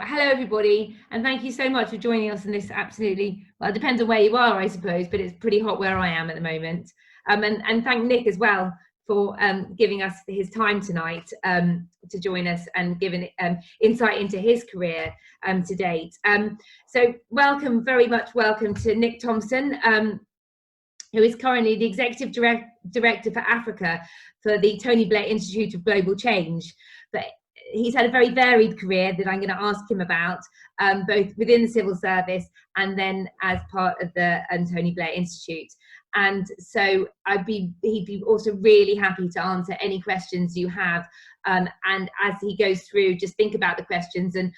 Hello everybody, and thank you so much for joining us in this absolutely, well, it depends on where you are, I suppose, but it's pretty hot where I am at the moment. And thank Nick as well for giving us his time tonight to join us and giving insight into his career to date. So welcome, very much welcome to Nick Thompson, who is currently the Executive Director for Africa for the Tony Blair Institute of Global Change. But he's had a very varied career that I'm going to ask him about, both within the civil service and then as part of the Tony Blair Institute. And so he'd be also really happy to answer any questions you have. And as he goes through, just think about the questions and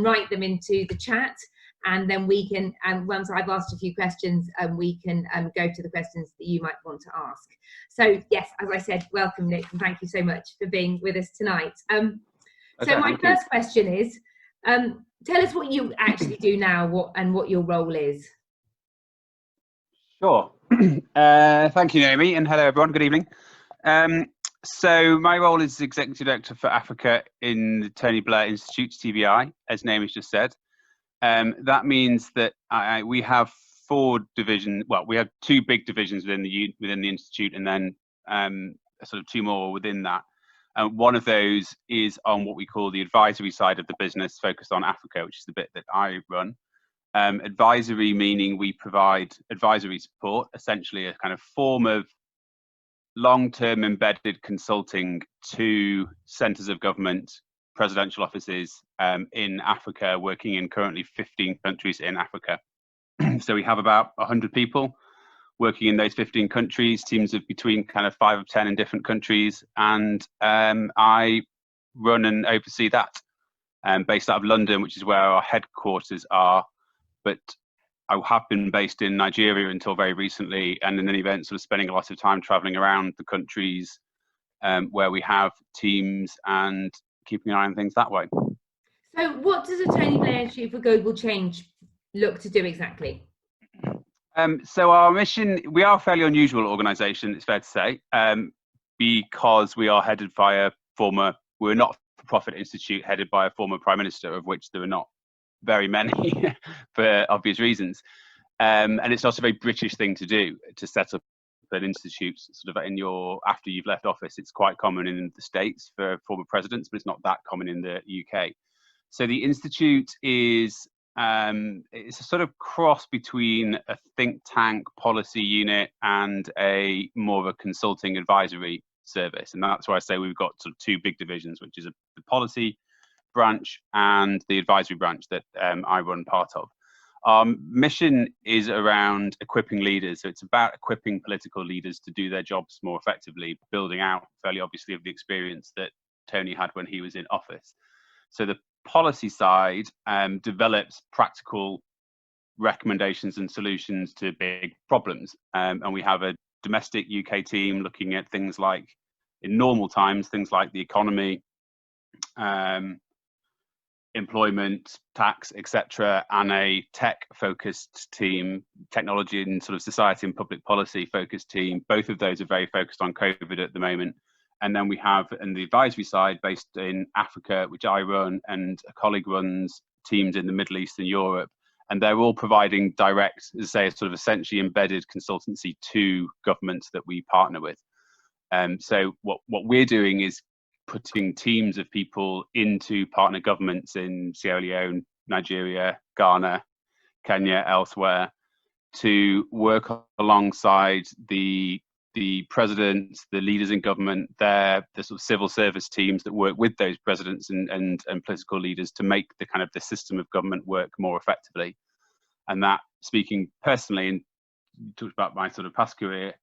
write them into the chat. And then we can, once I've asked a few questions, we can go to the questions that you might want to ask. So yes, as I said, welcome Nick, and thank you so much for being with us tonight. So my first question is, tell us what you actually do now, and what your role is. Sure. Thank you, Naomi, and hello everyone. Good evening. So my role is Executive Director for Africa in the Tony Blair Institute, TBI, as Naomi's just said. That means that we have four divisions. Well, we have two big divisions within the institute, and then sort of two more within that. One of those is on what we call the advisory side of the business, focused on Africa, which is the bit that I run. Advisory meaning we provide advisory support, essentially a kind of form of long-term embedded consulting to centres of government, presidential offices in Africa, working in currently 15 countries in Africa. So we have about 100 people working in those 15 countries, teams of between kind of 5 or 10 in different countries, and I run and oversee that, based out of London, which is where our headquarters are, but I have been based in Nigeria until very recently, and in any event sort of spending a lot of time travelling around the countries where we have teams and keeping an eye on things that way. So what does the Tony Blair Institute for Global Change look to do exactly? So our mission, we are a fairly unusual organisation, it's fair to say, because we are headed by we're a not-for-profit institute headed by a former Prime Minister, of which there are not very many for obvious reasons. And it's not a very British thing to do, to set up an institute sort of after you've left office. It's quite common in the States for former presidents, but it's not that common in the UK. So the institute is it's a sort of cross between a think tank policy unit and a more of a consulting advisory service, and that's why I say we've got sort of two big divisions, which is the policy branch and the advisory branch that I run part of. Our mission is around equipping leaders, so it's about equipping political leaders to do their jobs more effectively, building out fairly obviously of the experience that Tony had when he was in office. So the policy side develops practical recommendations and solutions to big problems, and we have a domestic UK team looking at things like, in normal times, things like the economy, employment, tax, etc., and a tech-focused team, technology and sort of society and public policy-focused team. Both of those are very focused on COVID at the moment. And then we have, in the advisory side, based in Africa, which I run, and a colleague runs teams in the Middle East and Europe. And they're all providing direct, as I say, sort of essentially embedded consultancy to governments that we partner with. So what we're doing is putting teams of people into partner governments in Sierra Leone, Nigeria, Ghana, Kenya, elsewhere, to work alongside the presidents, the leaders in government, the sort of civil service teams that work with those presidents and political leaders to make the kind of the system of government work more effectively. And that, speaking personally, and talked about my sort of past career,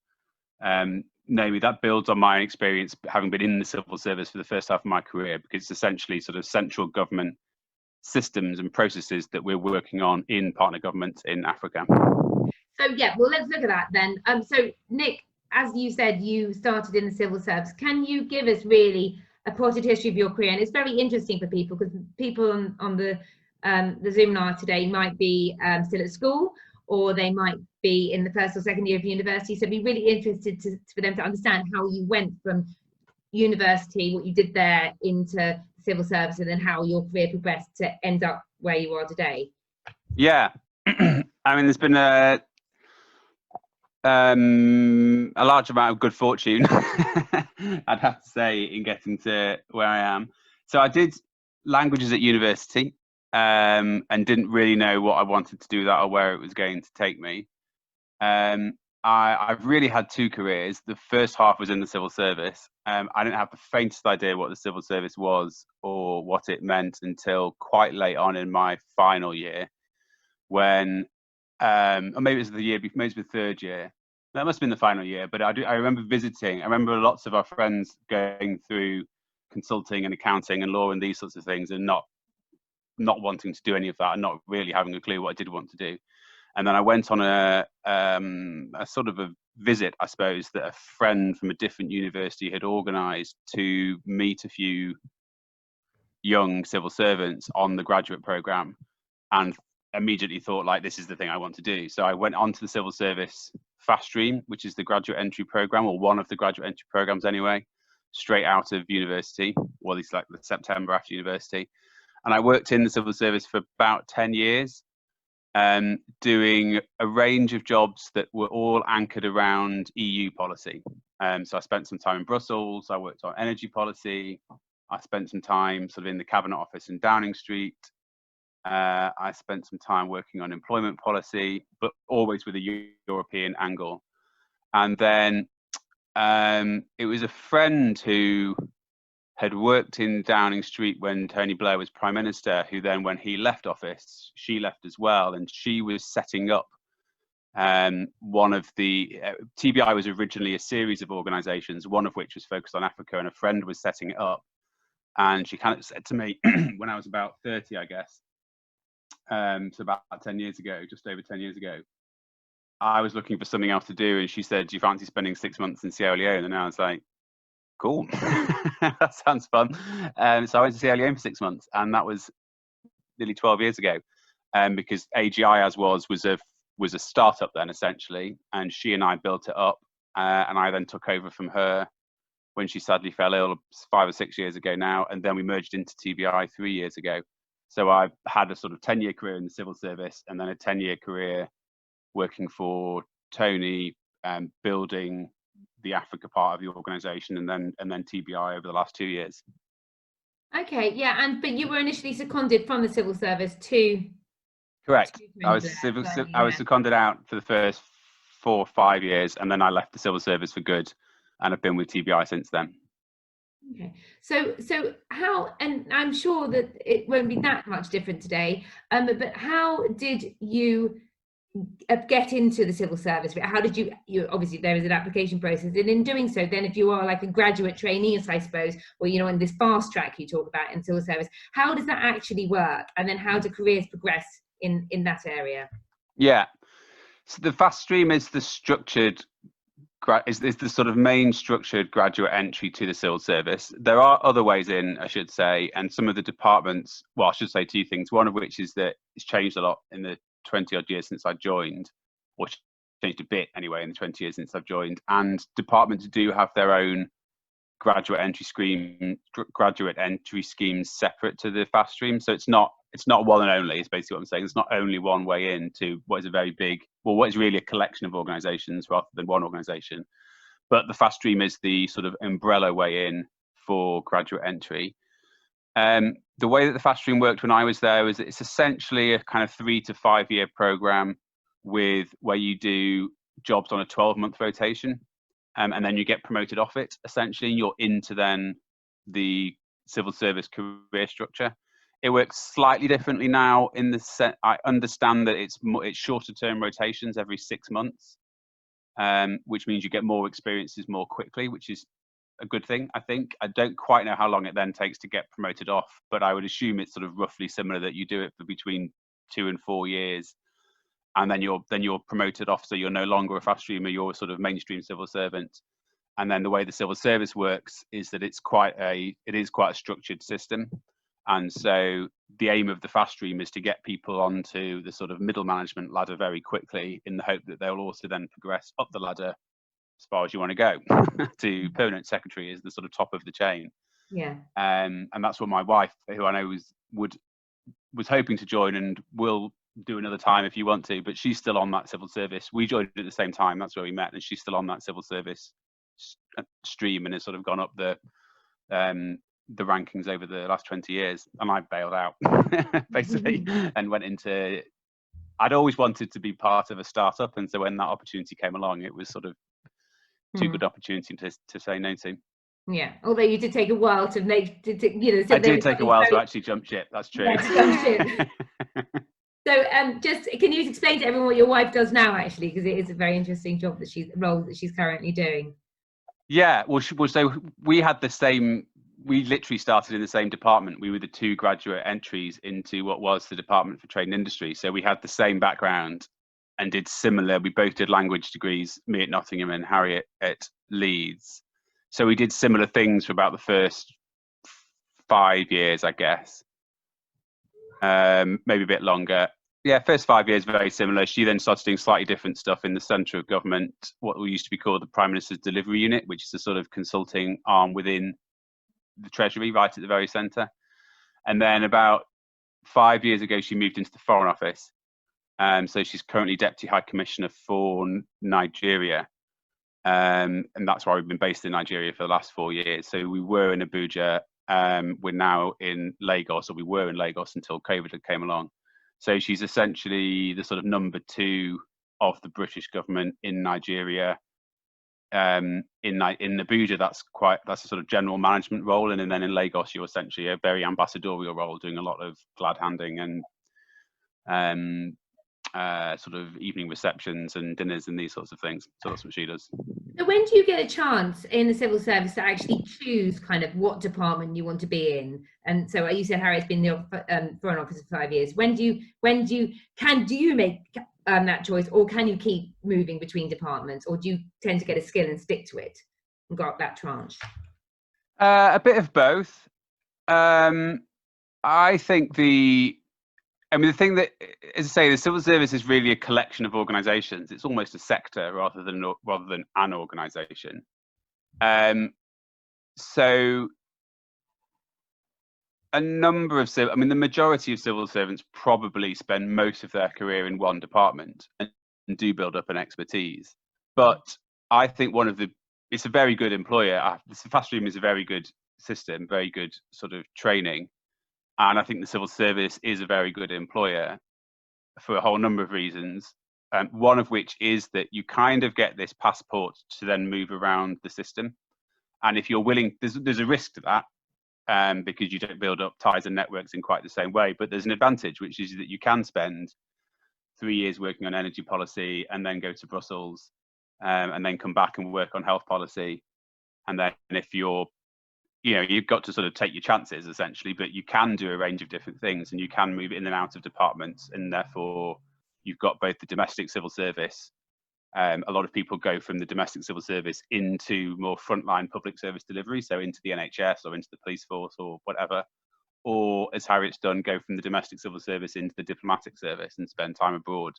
namely that builds on my experience having been in the civil service for the first half of my career, because it's essentially sort of central government systems and processes that we're working on in partner governments in Africa. So yeah, well, let's look at that then. So Nick, as you said, you started in the civil service. Can you give us really a potted history of your career? And it's very interesting for people, because people on the Zoom now today might be still at school, or they might be in the first or second year of university. So it'd be really interested for them to understand how you went from university, what you did there, into civil service, and then how your career progressed to end up where you are today? Yeah, I mean, there's been a large amount of good fortune, I'd have to say, in getting to where I am. So I did languages at university, and didn't really know what I wanted to do with that or where it was going to take me. I've really had two careers. The first half was in the civil service. I didn't have the faintest idea what the civil service was or what it meant until quite late on in my final year, when, or maybe it was the year before, maybe it was the third year. That must have been the final year. But I remember visiting. I remember lots of our friends going through consulting and accounting and law and these sorts of things, and not wanting to do any of that, and not really having a clue what I did want to do. And then I went on a sort of a visit, I suppose, that a friend from a different university had organised to meet a few young civil servants on the graduate programme, and immediately thought, like, this is the thing I want to do. So I went on to the civil service fast stream, which is the graduate entry programme, or one of the graduate entry programmes anyway, straight out of university, or at least like the September after university. And I worked in the civil service for about 10 years, doing a range of jobs that were all anchored around EU policy. So I spent some time in Brussels, I worked on energy policy, I spent some time sort of in the Cabinet Office in Downing Street, I spent some time working on employment policy, but always with a European angle. And then it was a friend who had worked in Downing Street when Tony Blair was Prime Minister, who then, when he left office, she left as well, and she was setting up one of the TBI was originally a series of organisations, one of which was focused on Africa, and a friend was setting it up. And she kind of said to me when I was about 30, I guess, so about 10 years ago, just over 10 years ago, I was looking for something else to do, and she said, "Do you fancy spending 6 months in Sierra Leone?" And I was like, cool, that sounds fun. So I went to Sierra Leone for 6 months, and that was nearly 12 years ago, because AGI was a startup then, essentially, and she and I built it up, and I then took over from her when she sadly fell ill 5 or 6 years ago now, and then we merged into TBI 3 years ago. So I've had a sort of 10-year career in the civil service, and then a 10-year career working for Tony, building the Africa part of the organisation, and then TBI over the last 2 years. Okay, yeah, but you were initially seconded from the civil service to. Correct. I was seconded out for the first 4 or 5 years, and then I left the civil service for good, and I've been with TBI since then. Okay, so how, and I'm sure that it won't be that much different today, but how did you get into the civil service? How did you obviously there is an application process, and in doing so, then if you are like a graduate trainee, I suppose, or in this fast track you talk about in civil service, how does that actually work, and then how do careers progress in that area? Yeah, so the fast stream is the structured is the sort of main structured graduate entry to the civil service. There are other ways in, I should say, and some of the departments, well, I should say two things, one of which is that it's changed a lot in the 20 odd years since I joined, or changed a bit anyway in the 20 years since I've joined, and departments do have their own graduate entry schemes separate to the fast stream. So it's not one and only, is basically what I'm saying. It's not only one way into what is a very big, well, what is really a collection of organizations rather than one organization. But the fast stream is the sort of umbrella way in for graduate entry. The way that the fast stream worked when I was there was it's essentially a kind of 3 to 5 year program where you do jobs on a 12-month rotation, and then you get promoted off it. Essentially, you're into then the civil service career structure. It works slightly differently now in the set. I understand that it's shorter term rotations every 6 months, which means you get more experiences more quickly, which is a good thing, I think. I don't quite know how long it then takes to get promoted off, but I would assume it's sort of roughly similar, that you do it for between 2 and 4 years, and then you're promoted off, so you're no longer a fast streamer, you're a sort of mainstream civil servant. And then the way the civil service works is that it is quite a structured system. And so the aim of the fast stream is to get people onto the sort of middle management ladder very quickly, in the hope that they'll also then progress up the ladder as far as you want to go. To permanent secretary is the sort of top of the chain. Yeah. And that's what my wife, who I know was hoping to join and will do another time if you want to, but she's still on that civil service. We joined at the same time, that's where we met, and she's still on that civil service stream and has sort of gone up the rankings over the last 20 years. And I bailed out basically and went into, I'd always wanted to be part of a startup, and so when that opportunity came along, it was sort of too good opportunity to say no to. Yeah, although you did take a while to make, I did take a while to actually jump ship. That's true. Yeah, to jump ship. So, just can you explain to everyone what your wife does now, actually, because it is a very interesting job role that she's currently doing. Yeah, well, so we had the same. We literally started in the same department. We were the two graduate entries into what was the Department for Trade and Industry. So we had the same background and did similar. We both did language degrees, me at Nottingham and Harry at Leeds. So we did similar things for about the first 5 years, I guess. Maybe a bit longer. Yeah, first 5 years, very similar. She then started doing slightly different stuff in the centre of government, what used to be called the Prime Minister's Delivery Unit, which is a sort of consulting arm within the Treasury, right at the very centre. And then about 5 years ago, she moved into the Foreign Office. So she's currently Deputy High Commissioner for Nigeria. And that's why we've been based in Nigeria for the last 4 years. So we were in Abuja. We're now in Lagos, or we were in Lagos until COVID came along. So she's essentially the sort of number 2 of the British government in Nigeria. In Abuja, that's a sort of general management role, and then in Lagos, you're essentially a very ambassadorial role, doing a lot of glad handing and sort of evening receptions and dinners and these sorts of things. So that's what she does. So when do you get a chance in the civil service to actually choose kind of what department you want to be in? And so you said Harriet's been in the Foreign Office for 5 years. When do you make that choice, or can you keep moving between departments, or do you tend to get a skill and stick to it and got that tranche? A bit of both. I think the thing that, as I say, the civil service is really a collection of organisations. It's almost a sector rather than an organisation. So a number of the majority of civil servants probably spend most of their career in one department and do build up an expertise. But I think it's a very good employer. The fast stream is a very good system, very good sort of training. And I think the civil service is a very good employer for a whole number of reasons. One of which is that you kind of get this passport to then move around the system. And if you're willing, there's a risk to that, because you don't build up ties and networks in quite the same way. But there's an advantage, which is that you can spend 3 years working on energy policy and then go to Brussels and then come back and work on health policy. And then if you've got to sort of take your chances essentially, but you can do a range of different things and you can move in and out of departments, and therefore you've got both the domestic civil service. A lot of people go from the domestic civil service into more frontline public service delivery, so into the NHS or into the police force or whatever, or as Harriet's done, go from the domestic civil service into the diplomatic service and spend time abroad.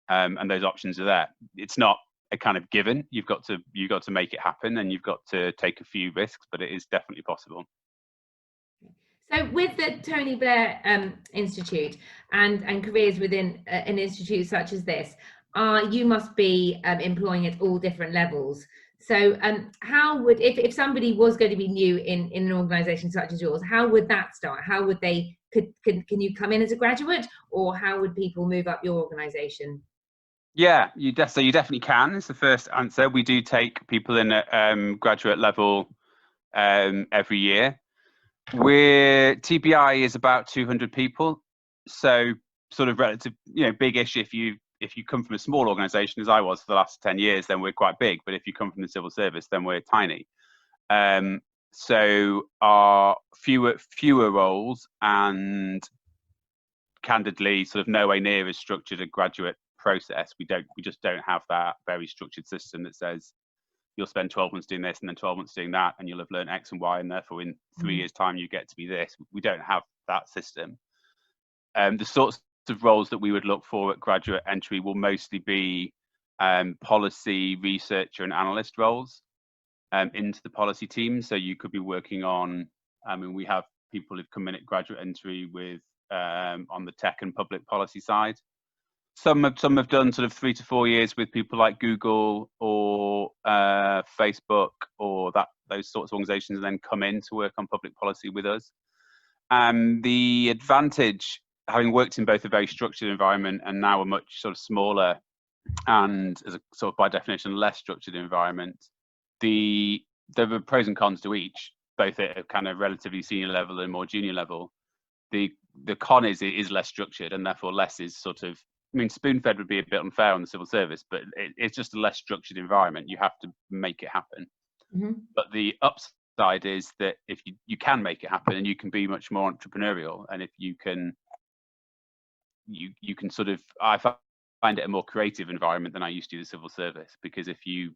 And those options are there. It's not a kind of given. You've got to make it happen, and you've got to take a few risks, but it is definitely possible. So with the Tony Blair Institute and careers within an institute such as this, you must be employing at all different levels. So how would, if somebody was going to be new in an organisation such as yours, how would that start? How would they, can you come in as a graduate, or how would people move up your organisation? Yeah, you definitely can. It's the first answer. We do take people in at graduate level every year. TBI is about 200 people, so sort of relative, big-ish. If you come from a small organisation, as I was for the last 10 years, then we're quite big. But if you come from the civil service, then we're tiny. So our fewer roles, and candidly, sort of nowhere near as structured a graduate process. We just don't have that very structured system that says you'll spend 12 months doing this and then 12 months doing that, and you'll have learned X and Y, and therefore in 3 years' time you get to be this. We don't have that system. The sorts of roles that we would look for at graduate entry will mostly be policy researcher and analyst roles into the policy team. So you could be working on, I mean, we have people who've come in at graduate entry with on the tech and public policy side. Some have done sort of 3 to 4 years with people like Google or Facebook or those sorts of organizations, and then come in to work on public policy with us. The advantage, having worked in both a very structured environment and now a much sort of smaller and, as a sort of by definition, less structured environment, there are pros and cons to each, both at a kind of relatively senior level and more junior level. The con is it is less structured, and therefore less is sort of, I mean, spoon-fed would be a bit unfair on the civil service, but it's just a less structured environment. You have to make it happen. Mm-hmm. But the upside is that if you can make it happen, and you can be much more entrepreneurial, and if you can sort of, I find it a more creative environment than I used to the civil service, because if you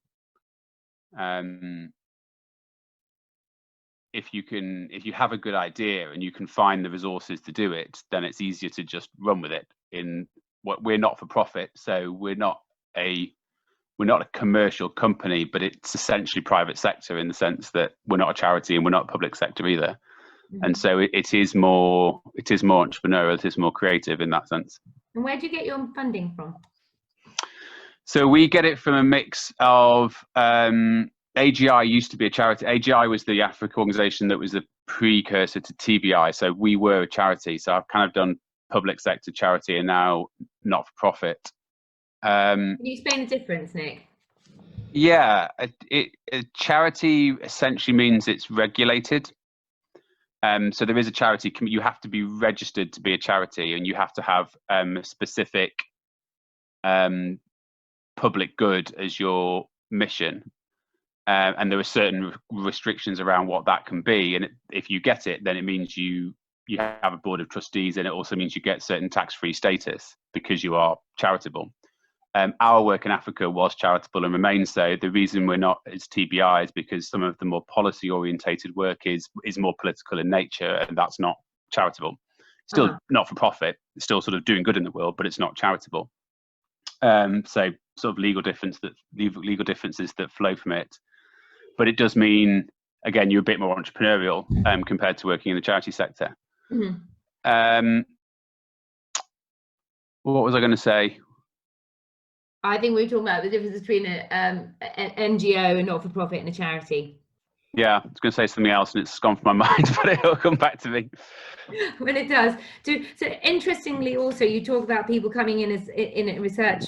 have a good idea and you can find the resources to do it, then it's easier to just run with it. In what we're not for profit, so we're not a commercial company, but it's essentially private sector in the sense that we're not a charity and we're not public sector either. Mm-hmm. And so it is more entrepreneurial, it is more creative in that sense. And where do you get your funding from? So we get it from a mix of AGI used to be a charity. AGI was the Africa organization that was the precursor to TBI. So we were a charity. So I've kind of done public sector charity and now not for profit. Can you explain the difference, Nick? Yeah, a charity essentially means it's regulated. So there is a charity, you have to be registered to be a charity, and you have to have a specific public good as your mission. And there are certain restrictions around what that can be. And if you get it, then it means you have a board of trustees, and it also means you get certain tax-free status because you are charitable. Our work in Africa was charitable and remains so. The reason we're not as TBI is because some of the more policy-orientated work is more political in nature, and that's not charitable. Still not for profit, still sort of doing good in the world, but it's not charitable. So sort of legal differences that flow from it. But it does mean, again, you're a bit more entrepreneurial compared to working in the charity sector. Mm-hmm. What was I going to say? I think we were talking about the difference between an NGO, a not-for-profit, and a charity. Yeah, I was going to say something else and it's gone from my mind, but it'll come back to me. When it does. So interestingly, also, you talk about people coming in as in research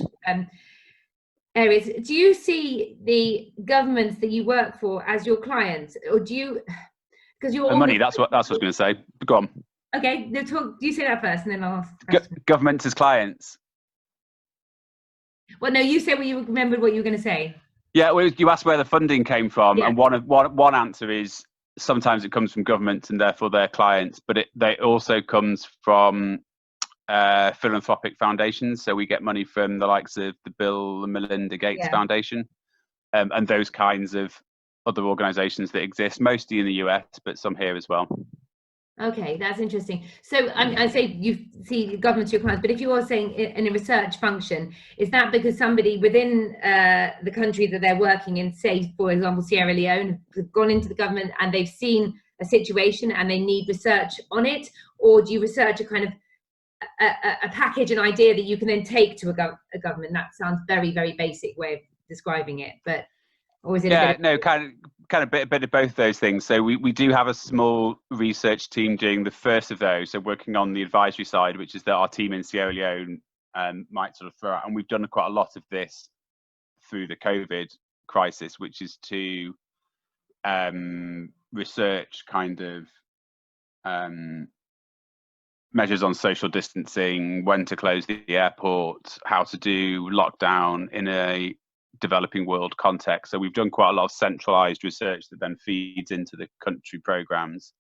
areas. Do you see the governments that you work for as your clients, or do you? Because you're money. That's what I was going to say. Go on. Okay, do you say that first, and then I'll ask. Governments as clients. Well, no, you said you remembered what you were going to say. Yeah, well, you asked where the funding came from, yeah. And one answer is sometimes it comes from governments and therefore their clients, but it also comes from philanthropic foundations. So we get money from the likes of the Bill and Melinda Gates Foundation, and those kinds of other organisations that exist, mostly in the US, but some here as well. Okay, that's interesting. So I say you see governments your clients, but if you are saying in a research function, is that because somebody within the country that they're working in, say, for example, Sierra Leone, have gone into the government and they've seen a situation and they need research on it? Or do you research a kind of a package, an idea that you can then take to a government? That sounds very, very basic way of describing it, but or is it a bit no, kind of bit of both those things. So we do have a small research team doing the first of those, so working on the advisory side, which is that our team in Sierra Leone might sort of throw out, and we've done quite a lot of this through the COVID crisis, which is to research kind of measures on social distancing, when to close the airport, how to do lockdown in a developing world context. So we've done quite a lot of centralized research that then feeds into the country programs,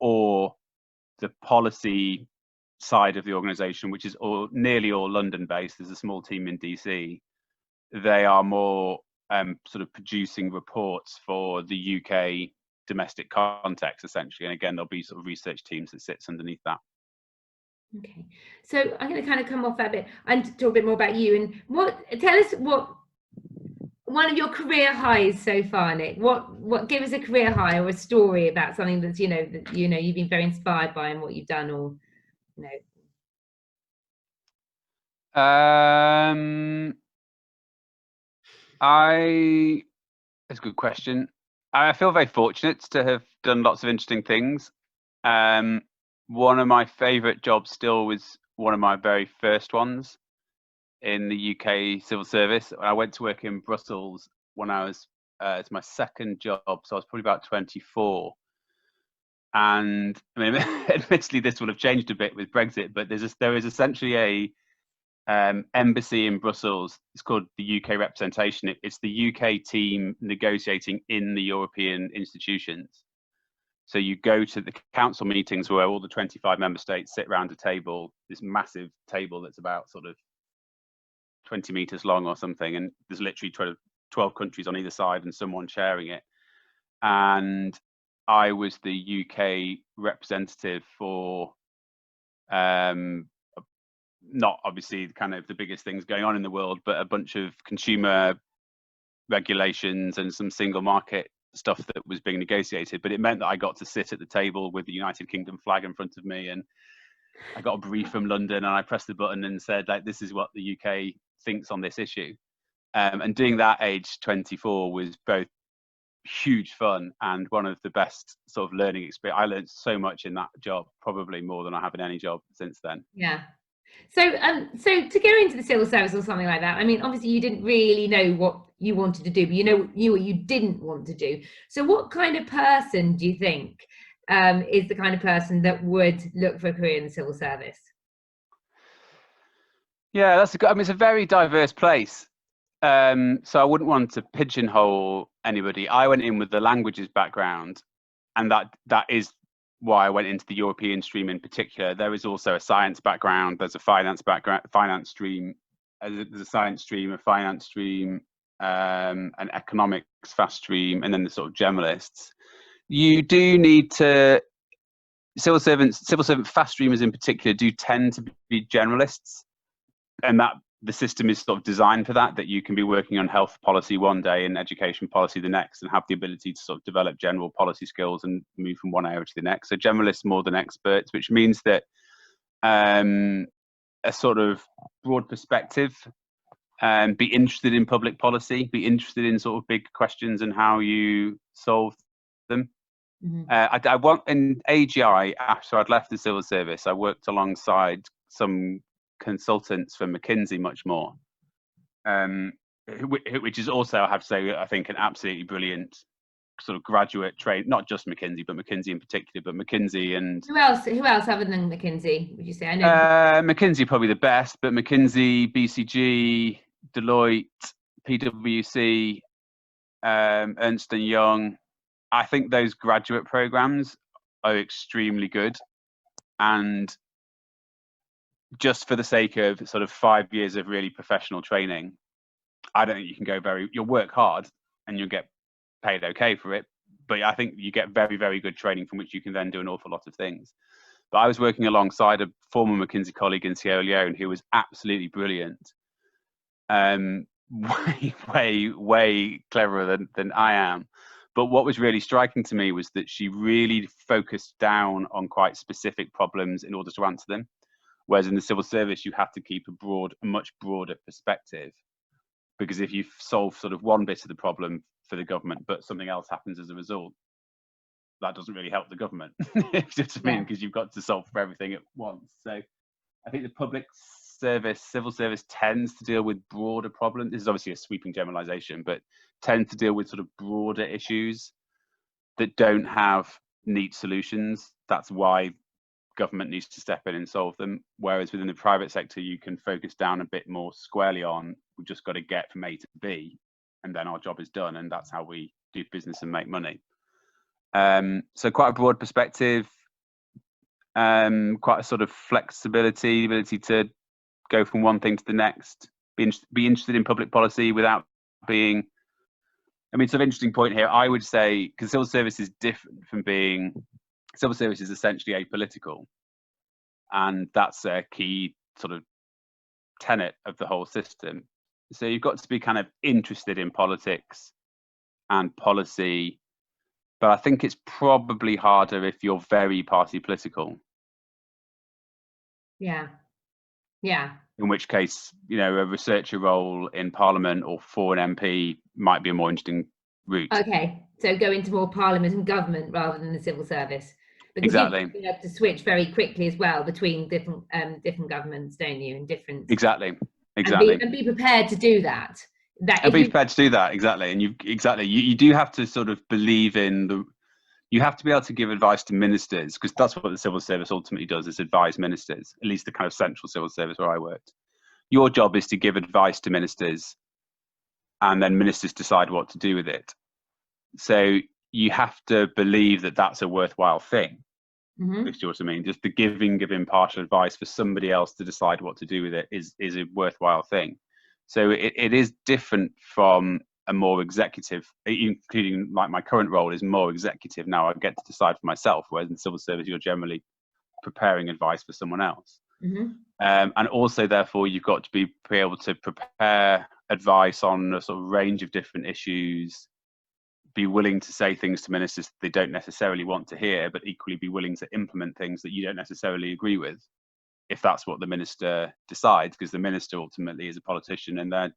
or the policy side of the organization, which is nearly all London based. There's a small team in DC. They are more sort of producing reports for the UK domestic context, essentially. And again, there'll be sort of research teams that sits underneath that. Okay, so I'm going to kind of come off that bit and talk a bit more about you, and tell us what one of your career highs so far, Nick. What give us a career high or a story about something that's you've been very inspired by and what you've done, or That's a good question. I feel very fortunate to have done lots of interesting things. One of my favourite jobs still was one of my very first ones in the UK civil service. I went to work in Brussels when I was, it's my second job, so I was probably about 24. And I mean, admittedly, this will have changed a bit with Brexit, but there is essentially a embassy in Brussels. It's called the UK representation. It's the UK team negotiating in the European institutions. So you go to the council meetings where all the 25 member states sit around a table, this massive table that's about sort of 20 meters long or something, and there's literally 12 countries on either side and someone sharing it. And I was the UK representative for not obviously kind of the biggest things going on in the world, but a bunch of consumer regulations and some single market stuff that was being negotiated. But it meant that I got to sit at the table with the United Kingdom flag in front of me, and I got a brief from London, and I pressed the button and said, like, this is what the UK thinks on this issue. And doing that age 24 was both huge fun and one of the best sort of learning experience. I learned so much in that job, probably more than I have in any job since then. Yeah. So to go into the civil service or something like that, I mean, obviously you didn't really know what you wanted to do, but you knew what you didn't want to do. So what kind of person do you think is the kind of person that would look for a career in the civil service? Yeah, that's I mean, it's a very diverse place. So I wouldn't want to pigeonhole anybody. I went in with the languages background, and that is why I went into the European stream in particular. There is also a science background. There's a finance stream. There's a science stream, a finance stream, an economics fast stream, and then the sort of generalists. You do need to civil servant fast streamers in particular do tend to be generalists, and that the system is sort of designed for that you can be working on health policy one day and education policy the next, and have the ability to sort of develop general policy skills and move from one area to the next. So generalists more than experts, which means that a sort of broad perspective, be interested in public policy, be interested in sort of big questions and how you solve them. Mm-hmm. I want in AGI, after I'd left the civil service, I worked alongside some consultants from McKinsey much more, which is also, I have to say, I think an absolutely brilliant sort of graduate train, not just McKinsey, but McKinsey in particular, but McKinsey and... Who else other than McKinsey, would you say? I know McKinsey probably the best, but McKinsey, BCG, Deloitte, PwC, Ernst & Young, I think those graduate programs are extremely good. And just for the sake of sort of 5 years of really professional training, I don't think you can go you'll work hard and you'll get paid okay for it, but I think you get very, very good training from which you can then do an awful lot of things. But I was working alongside a former McKinsey colleague in Sierra Leone who was absolutely brilliant, way cleverer than I am. But what was really striking to me was that she really focused down on quite specific problems in order to answer them. Whereas in the civil service, you have to keep a much broader perspective, because if you solve sort of one bit of the problem for the government, but something else happens as a result, that doesn't really help the government. You know what I mean? Because you've got to solve for everything at once. So I think the public service, civil service tends to deal with broader problems. This is obviously a sweeping generalization, but tends to deal with sort of broader issues that don't have neat solutions. That's why government needs to step in and solve them. Whereas within the private sector, you can focus down a bit more squarely on, we've just got to get from A to B, and then our job is done, and that's how we do business and make money. So quite a broad perspective, quite a sort of flexibility, ability to go from one thing to the next, be interested in public policy without being, I mean, it's an interesting point here. I would say, because civil service is different from being, civil service is essentially apolitical. and that's a key sort of tenet of the whole system. So you've got to be kind of interested in politics and policy, but I think it's probably harder if you're very party political. Yeah. In which case, a researcher role in Parliament or for an MP might be a more interesting route. Okay, so go into more Parliament and government rather than the civil service. Because exactly. You have to switch very quickly as well between different governments, don't you? And different. Exactly. And be prepared to do that. And be prepared to do that. Exactly. And you do have to sort of believe in you have to be able to give advice to ministers, because that's what the civil service ultimately does, is advise ministers, at least the kind of central civil service where I worked. Your job is to give advice to ministers, and then ministers decide what to do with it. So you have to believe that that's a worthwhile thing. If you know what I mean. Just the giving of impartial advice for somebody else to decide what to do with it is a worthwhile thing. So it is different from a more executive, including like my current role is more executive now. I get to decide for myself, whereas in civil service you're generally preparing advice for someone else. And also, therefore, you've got to be able to prepare advice on a sort of range of different issues, be willing to say things to ministers that they don't necessarily want to hear, but equally be willing to implement things that you don't necessarily agree with, if that's what the minister decides, because the minister ultimately is a politician, and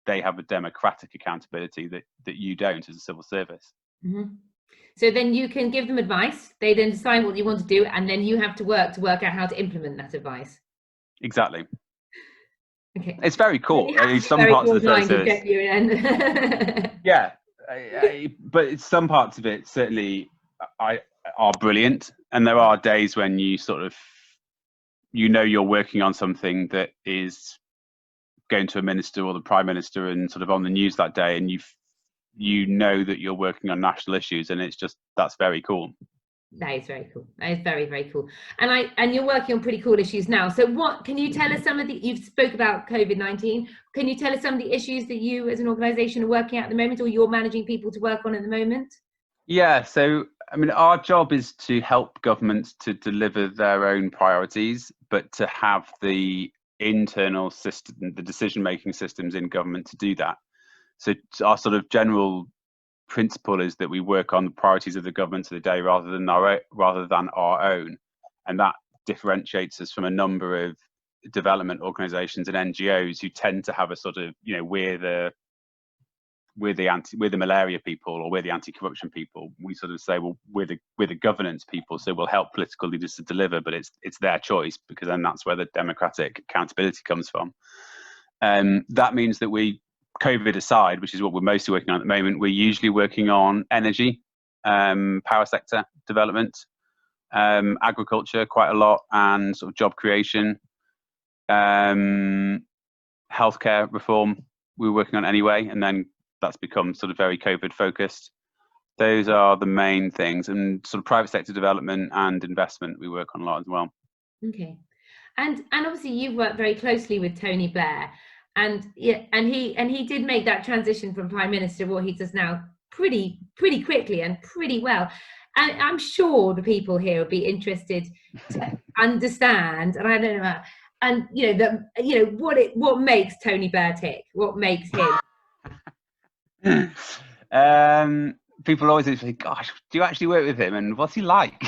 they have a democratic accountability that you don't as a civil service. So then you can give them advice, they then decide what you want to do, and then you have to work out how to implement that advice. Exactly. Okay. It's very cool. Some parts of the service. Yeah. But some parts of it certainly are brilliant, and there are days when you sort of you're working on something that is going to a minister or the prime minister and sort of on the news that day, and you know that you're working on national issues, and that's very cool. That is very cool. That is very, very cool. And you're working on pretty cool issues now. So what can you tell us you've spoke about COVID-19. Can you tell us some of the issues that you as an organisation are working at the moment, or you're managing people to work on at the moment? Yeah, so I mean, our job is to help governments to deliver their own priorities, but to have the internal system, the decision-making systems in government to do that. So our sort of general principle is that we work on the priorities of the government of the day rather than our own, and that differentiates us from a number of development organisations and NGOs who tend to have a sort of we're the malaria people, or we're the anti-corruption people. We sort of say, well, we're the governance people, so we'll help political leaders to deliver, but it's their choice, because then that's where the democratic accountability comes from. That means that COVID aside, which is what we're mostly working on at the moment, we're usually working on energy, power sector development, agriculture quite a lot, and sort of job creation, healthcare reform we're working on anyway, and then that's become sort of very COVID focused. Those are the main things, and sort of private sector development and investment we work on a lot as well. Okay, and obviously you've worked very closely with Tony Blair. And he did make that transition from Prime Minister, what he does now, pretty quickly and pretty well. And I'm sure the people here will be interested to understand. And I don't know, and what makes Tony Blair tick? What makes him? People always say, "Gosh, do you actually work with him? And what's he like?"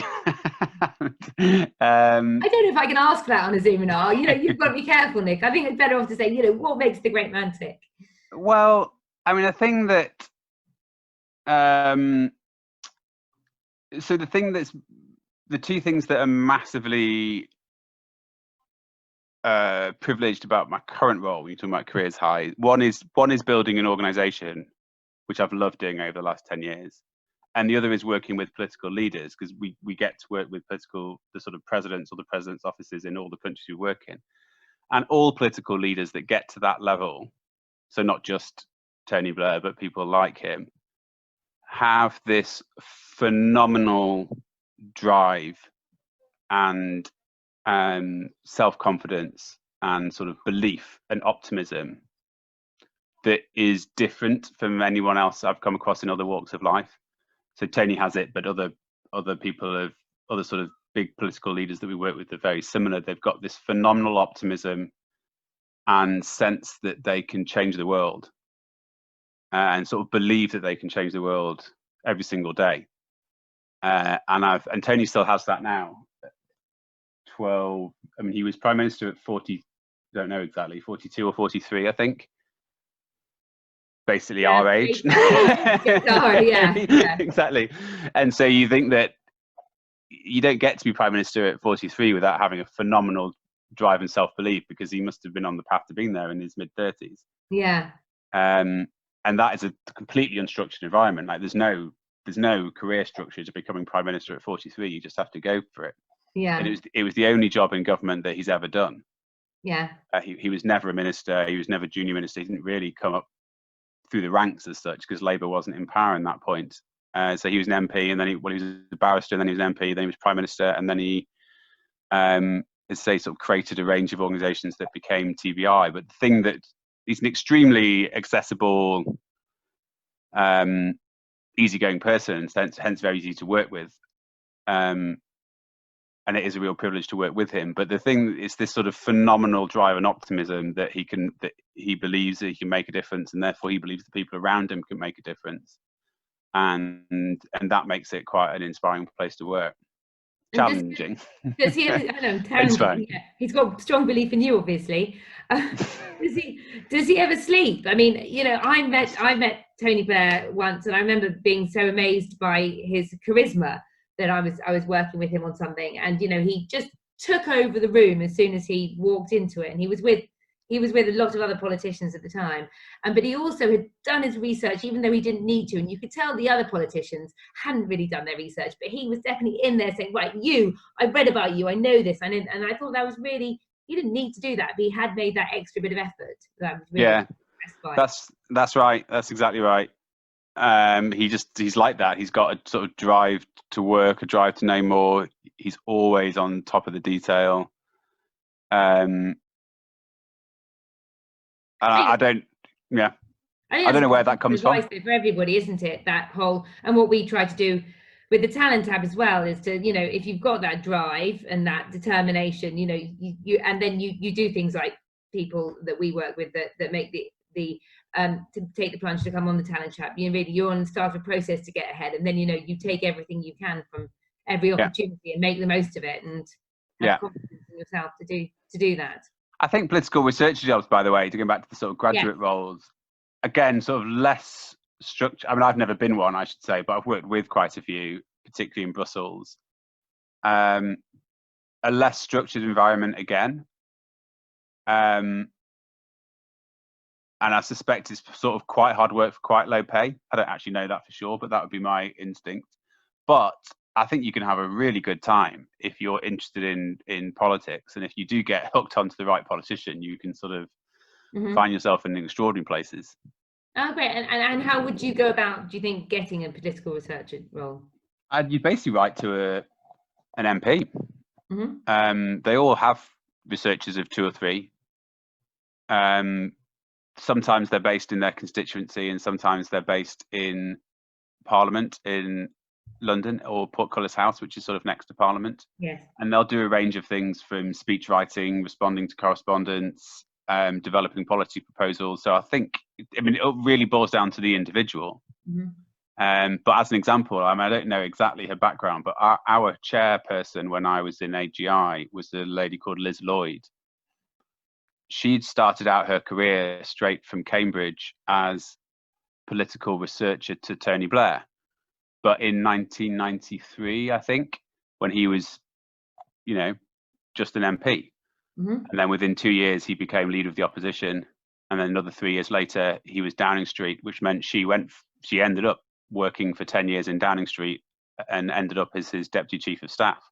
I don't know if I can ask that on a Zoominar. You've got to be careful, Nick. I think it's better off to say, what makes the great man tick? Well, I mean, I think that so the two things that are massively privileged about my current role, when you're talking about careers high, one is building an organisation, which I've loved doing over the last 10 years. And the other is working with political leaders, because we get to work with the sort of presidents or the president's offices in all the countries we work in. And all political leaders that get to that level, so not just Tony Blair, but people like him, have this phenomenal drive and self-confidence and sort of belief and optimism that is different from anyone else I've come across in other walks of life. So Tony has it, but other people other sort of big political leaders that we work with are very similar. They've got this phenomenal optimism and sense that they can change the world, and sort of believe that they can change the world every single day. And Tony still has that now. 12. I mean, he was prime minister at 40. Don't know exactly, 42 or 43, I think. Basically, our age. Yeah. Exactly. And so you think that you don't get to be prime minister at 43 without having a phenomenal drive and self-belief, because he must have been on the path to being there in his mid-30s. Yeah. And that is a completely unstructured environment. Like there's no career structure to becoming prime minister at 43. You just have to go for it. Yeah. And it was the only job in government that he's ever done. Yeah. He was never a minister. He was never junior minister. He didn't really come up through the ranks as such, because Labour wasn't in power in that point. So he was an MP, and then he was a barrister, and then he was an MP, then he was prime minister, and then he, let's say, sort of created a range of organisations that became TBI. But the thing that he's an extremely accessible, easygoing person, hence very easy to work with. And it is a real privilege to work with him. But the thing is this sort of phenomenal drive and optimism that he believes that he can make a difference, and therefore he believes the people around him can make a difference. And that makes it quite an inspiring place to work. Challenging. Does he? I know, challenging. Yeah. He's got strong belief in you, obviously. Does he ever sleep? I mean, you know, I met Tony Blair once, and I remember being so amazed by his charisma that I was working with him on something, and you know, he just took over the room as soon as he walked into it. And he was with a lot of other politicians at the time, but he also had done his research, even though he didn't need to. And you could tell the other politicians hadn't really done their research, but he was definitely in there saying, right, I've read about you, I know this, and I thought that was really, he didn't need to do that, but he had made that extra bit of effort. That was really that's right. That's exactly right. He's like that. He's got a sort of drive to work, a drive to know more. He's always on top of the detail. I don't know where that comes from. For everybody, isn't it? That whole, and what we try to do with the talent tab as well is to, you know, if you've got that drive and that determination, you know, and then you do things like people that we work with that make the to take the plunge to come on the talent chat. You're on the start of a process to get ahead, and then, you know, you take everything you can from every opportunity and make the most of it, and have confidence in yourself to do that. I think political research jobs, by the way, to go back to the sort of graduate roles, again, sort of less structure. I mean, I've never been one, I should say, but I've worked with quite a few, particularly in Brussels. A less structured environment again. And I suspect it's sort of quite hard work for quite low pay. I don't actually know that for sure, but that would be my instinct. But I think you can have a really good time if you're interested in politics. And if you do get hooked onto the right politician, you can sort of find yourself in extraordinary places. Oh, great. And how would you go about, do you think, getting a political researcher role? You basically write to an MP. They all have researchers of 2 or 3. Sometimes they're based in their constituency, and sometimes they're based in Parliament in London, or Portcullis House, which is sort of next to Parliament. Yes. And they'll do a range of things, from speech writing, responding to correspondence, developing policy proposals. So it really boils down to the individual. But as an example, I don't know exactly her background, but our chairperson when I was in AGI was a lady called Liz Lloyd. She'd started out her career straight from Cambridge as political researcher to Tony Blair. But in 1993, I think, when he was, you know, just an MP. And then within 2 years, he became leader of the opposition. And then another 3 years later, he was Downing Street, which meant she ended up working for 10 years in Downing Street and ended up as his deputy chief of staff.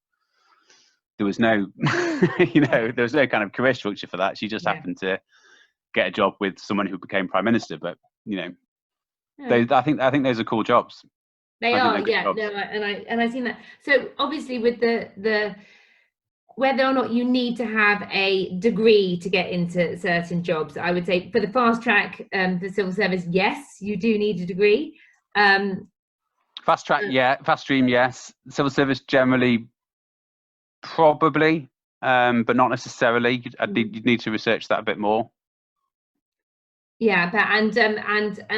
There was no, there was no kind of career structure for that. She just happened to get a job with someone who became prime minister. But, you know, I think those are cool jobs. They are, yeah. No, and I've seen that. So obviously, with the whether or not you need to have a degree to get into certain jobs, I would say for the fast track, the civil service, yes, you do need a degree. Fast track, fast stream, yes. Civil service generally Probably, but not necessarily. You'd need to research that a bit more. Yeah, but and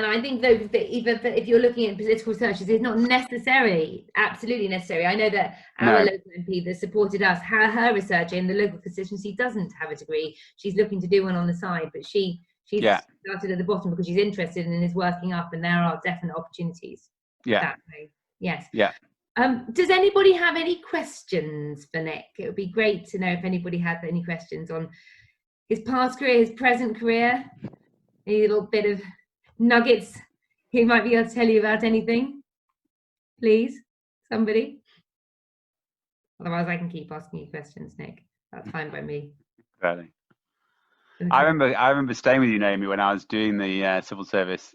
I think though that even if you're looking at political researchers, it's not necessarily absolutely necessary. I know that our local MP that supported us, her researcher in the local constituency doesn't have a degree. She's looking to do one on the side, but she's started at the bottom because she's interested and is working up, and there are definite opportunities that way. Yes. Yeah. Does anybody have any questions for Nick? It would be great to know if anybody had any questions on his past career, his present career. A little bit of nuggets he might be able to tell you about anything. Please, somebody. Otherwise, I can keep asking you questions, Nick. That's fine by me. Really. I remember staying with you, Naomi, when I was doing the Civil Service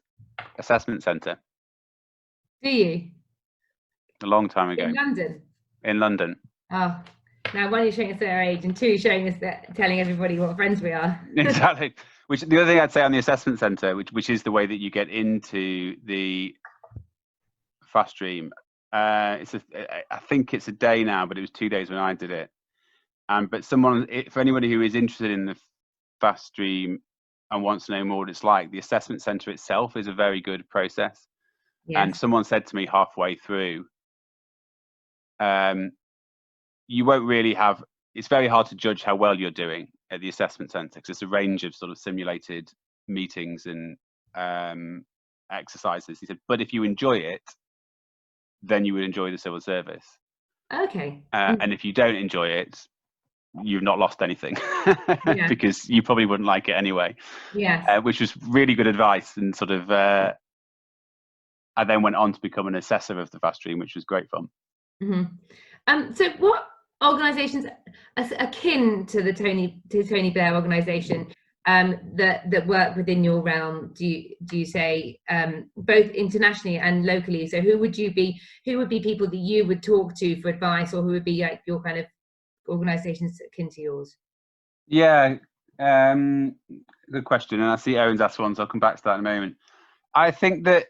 Assessment Centre. Do you? A long time ago. In London? In London. Oh, now one, you're showing us our age, and two, you're showing us that, telling everybody what friends we are. Exactly. Which the other thing I'd say on the assessment centre, which is the way that you get into the fast stream, I think it's a day now, but it was 2 days when I did it. But for anybody who is interested in the fast stream and wants to know more what it's like, the assessment centre itself is a very good process. Yes. And someone said to me halfway through, you won't really have, it's very hard to judge how well you're doing at the assessment centre because it's a range of sort of simulated meetings and exercises. He said, but if you enjoy it, then you would enjoy the civil service. Okay. And if you don't enjoy it, you've not lost anything because you probably wouldn't like it anyway. Yeah. Which was really good advice, and sort of I then went on to become an assessor of the fast stream, which was great fun. Mm-hmm. So what organisations akin to the Tony Blair organisation that work within your realm do you say, both internationally and locally? So who would be people that you would talk to for advice, or who would be like your kind of organisations akin to yours? Yeah, good question. And I see Owen's asked one, so I'll come back to that in a moment. I think that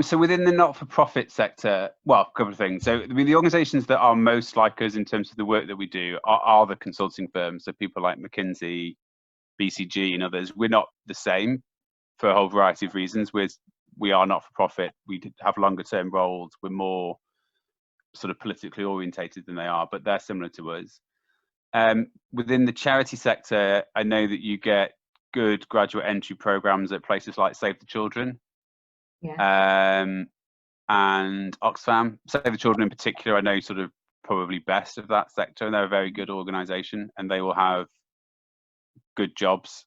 so within the not-for-profit sector, well, a couple of things. So the organisations that are most like us in terms of the work that we do are the consulting firms. So people like McKinsey, BCG, and others. We're not the same for a whole variety of reasons. We are not-for-profit. We have longer-term roles. We're more sort of politically orientated than they are, but they're similar to us. Within the charity sector, I know that you get good graduate entry programs at places like Save the Children. Yeah. And Oxfam. Save the Children in particular, I know sort of probably best of that sector, and they're a very good organisation, and they will have good jobs.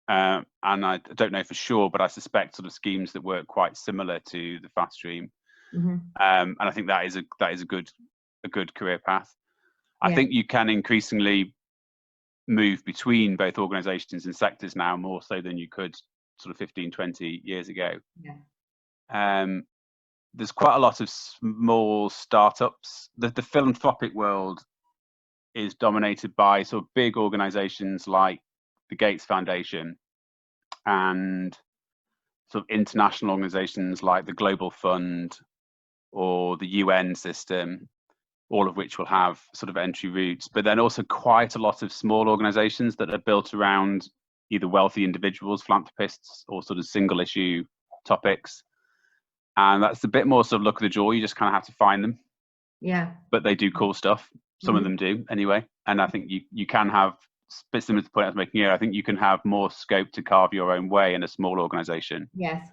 And I don't know for sure, but I suspect sort of schemes that work quite similar to the fast stream. Mm-hmm. And I think that is a good career path. Yeah. I think you can increasingly move between both organisations and sectors now, more so than you could sort of 15, 20 years ago. Yeah. There's quite a lot of small startups. The philanthropic world is dominated by sort of big organisations like the Gates Foundation and sort of international organisations like the Global Fund or the UN system, all of which will have sort of entry routes, but then also quite a lot of small organisations that are built around either wealthy individuals, philanthropists, or sort of single issue topics. And that's a bit more sort of luck of the draw. You just kind of have to find them. Yeah. But they do cool stuff. Some of them do anyway. And I think you can have, a bit similar to the point I was making here, I think you can have more scope to carve your own way in a small organisation. Yes.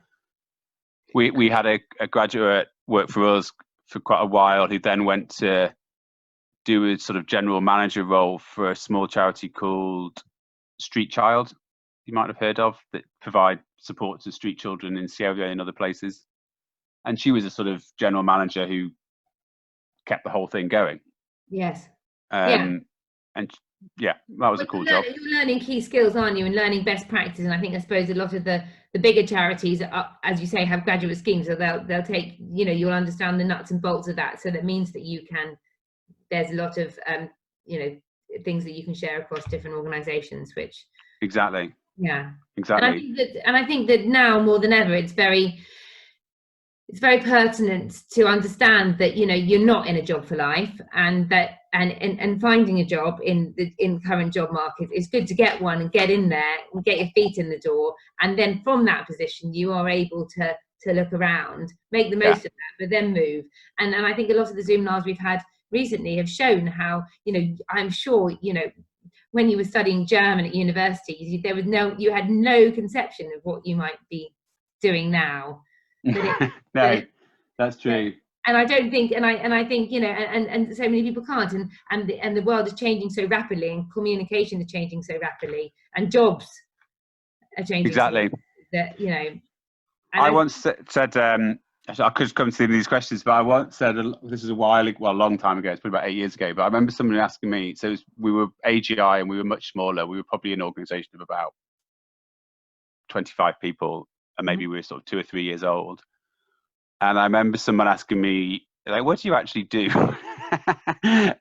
We had a graduate work for us for quite a while who then went to do a sort of general manager role for a small charity called Street Child, you might have heard of, that provide support to street children in Sierra Leone and other places. And she was a sort of general manager who kept the whole thing going. Yes. And yeah, that was a cool job. You're learning key skills, aren't you, and learning best practices. And I suppose a lot of the bigger charities, as you say, have graduate schemes, so they'll take, you'll understand the nuts and bolts of that. So that means that there's a lot of things that you can share across different organisations, which exactly. Yeah. Exactly. And I think that now more than ever, it's very it's very pertinent to understand that, you know, you're not in a job for life, and that and finding a job in the current job market, it's good to get one and get in there and get your feet in the door, and then from that position you are able to look around, make the most of that, but then move. And I think a lot of the Zoom labs we've had recently have shown how, you know, I'm sure, you know, when you were studying German at university, there was you had no conception of what you might be doing now. No, that's true. And I don't think, and I think, you know, and so many people can't, and the world is changing so rapidly, and communication is changing so rapidly, and jobs are changing. Exactly. So that, you know. I once said, I could come to these questions, but I once said, this is a long time ago, it's probably about 8 years ago, but I remember somebody asking me, so we were AGI and we were much smaller, we were probably an organisation of about 25 people, and maybe we were sort of 2 or 3 years old. And I remember someone asking me, like, what do you actually do?